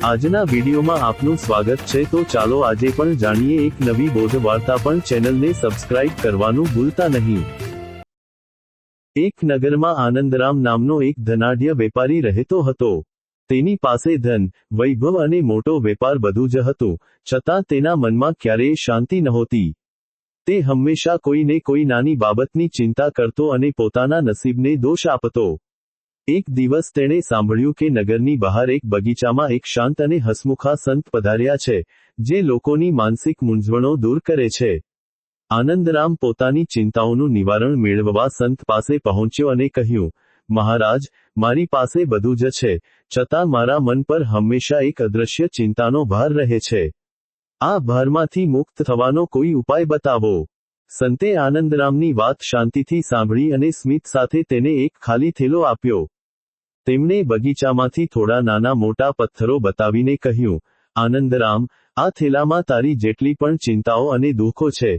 આજના વિડીયોમાં આપનું સ્વાગત છે। તો ચાલો આજે પણ જાણીએ એક નવી બોધ વાર્તા। પણ ચેનલને સબસ્ક્રાઇબ કરવાનું ભૂલતા નહીં। એક નગરમાં આનંદરામ નામનો એક ધનાઢ્ય વેપારી રહેતો હતો। તેની પાસે ધન, વૈભવ અને મોટો વેપાર બધું જ હતું, છતાં તેના મનમાં ક્યારેય શાંતિ નહોતી। તે હંમેશા કોઈને કોઈ નાની બાબતની ચિંતા કરતો અને પોતાના નસીબને દોષ આપતો। એક દિવસ તેણે સાંભળ્યું કે નગરની બહાર એક બગીચામાં એક શાંત અને હસમુખા સંત પધાર્યા છે, જે લોકોની માનસિક મૂંઝવણો દૂર કરે છે। આનંદરામ પોતાની ચિંતાઓનું નિવારણ મેળવવા સંત પાસે પહોંચ્યો અને કહ્યું, મહારાજ, મારી પાસે બધું જ છે, છતાં મારા મન પર હંમેશા એક અદૃશ્ય ચિંતાનો ભાર રહે છે। આ ભારમાંથી મુક્ત થવાનો કોઈ ઉપાય બતાવો। સંતે આનંદરામની વાત શાંતિથી સાંભળી અને સ્મિત સાથે તેને એક ખાલી થેલો આપ્યો। તેમણે બગીચામાંથી થોડા નાના મોટા પથ્થરો બતાવીને કહ્યું, આનંદરામ, આ થેલામાં તારી જેટલી પણ ચિંતાઓ અને દુઃખો છે,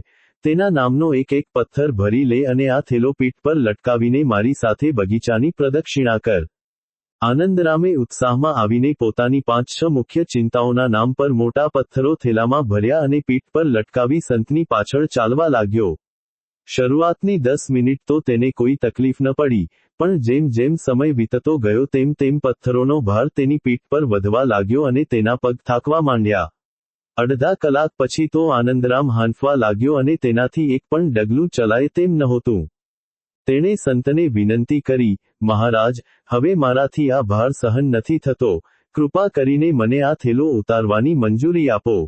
તેના નામનો એક એક પથ્થર ભરી લે અને આ થેલો પીઠ પર લટકાવીને મારી સાથે બગીચાની પ્રદક્ષિણા કર। આનંદરામે ઉત્સાહમાં આવીને પોતાની 5-6 મુખ્ય ચિંતાઓના નામ પર મોટા પથ્થરો થેલામાં ભર્યા અને પીઠ પર લટકાવી સંતની પાછળ ચાલવા લાગ્યો। શરૂઆતની 10 મિનિટ તો તેને કોઈ તકલીફ ન પડી, પણ જેમ જેમ સમય વીતતો ગયો તેમ તેમ પથ્થરોનો ભાર તેની પીઠ પર વધવા લાગ્યો અને તેના પગ થાકવા માંડ્યા। અડધા કલાક પછી તો આનંદરામ હાંફવા લાગ્યો અને તેનાથી એક પણ ડગલું ચલાય તેમ નહોતું। તેણે સંતને વિનંતી કરી, મહારાજ, હવે મારાથી આ ભાર સહન નથી થતો, કૃપા કરીને મને આ થેલો ઉતારવાની મંજૂરી આપો।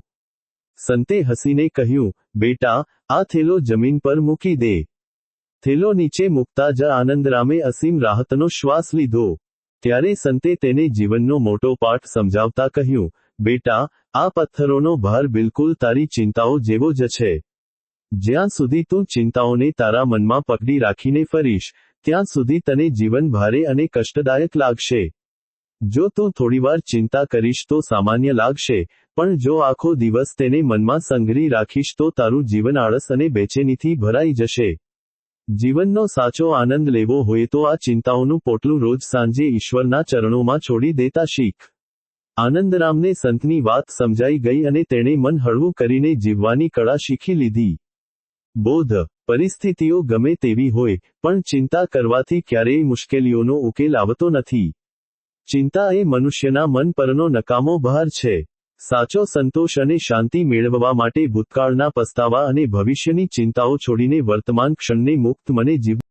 સંતે હસીને કહ્યું, બેટા, આ થેલો જમીન પર મૂકી દે। થેલો નીચે મૂકતા જ આનંદરામે અસીમ રાહતનો શ્વાસ લીધો। ત્યારે સંતે તેને જીવનનો મોટો પાઠ સમજાવતા કહ્યું, બેટા, આ પથ્થરોનો ભાર બિલકુલ તારી ચિંતાઓ જેવો જ છે। જ્યાં સુધી તું ચિંતાઓને તારા મનમાં પકડી રાખીને ફરીશ, ત્યાં સુધી તને જીવન ભારે અને કષ્ટદાયક લાગશે। જો તું થોડીવાર ચિંતા કરીશ તો સામાન્ય લાગશે, પણ જો આખો દિવસ તેને મનમાં સંઘરી રાખીશ તો તારું જીવન આળસ અને બેચેનીથી ભરાઈ જશે। જીવનનો સાચો આનંદ લેવો હોય તો આ ચિંતાઓનું પોટલું રોજ સાંજે ઈશ્વરના ચરણોમાં છોડી દેતા શીખ। આનંદરામને સંતની વાત સમજાઈ ગઈ અને તેણે મન હળવું કરીને જીવવાની કળા શીખી લીધી। બોધ: પરિસ્થિતિઓ ગમે તેવી હોય, પણ ચિંતા કરવાથી ક્યારેય મુશ્કેલીઓનો ઉકેલ આવતો નથી। ચિંતા એ મનુષ્યના મન પરનો નકામો ભાર છે। સાચો સંતોષ અને શાંતિ મેળવવા માટે ભૂતકાળના પસ્તાવા અને ભવિષ્યની ચિંતાઓ છોડીને વર્તમાન ક્ષણને મુક્ત મને જીવવું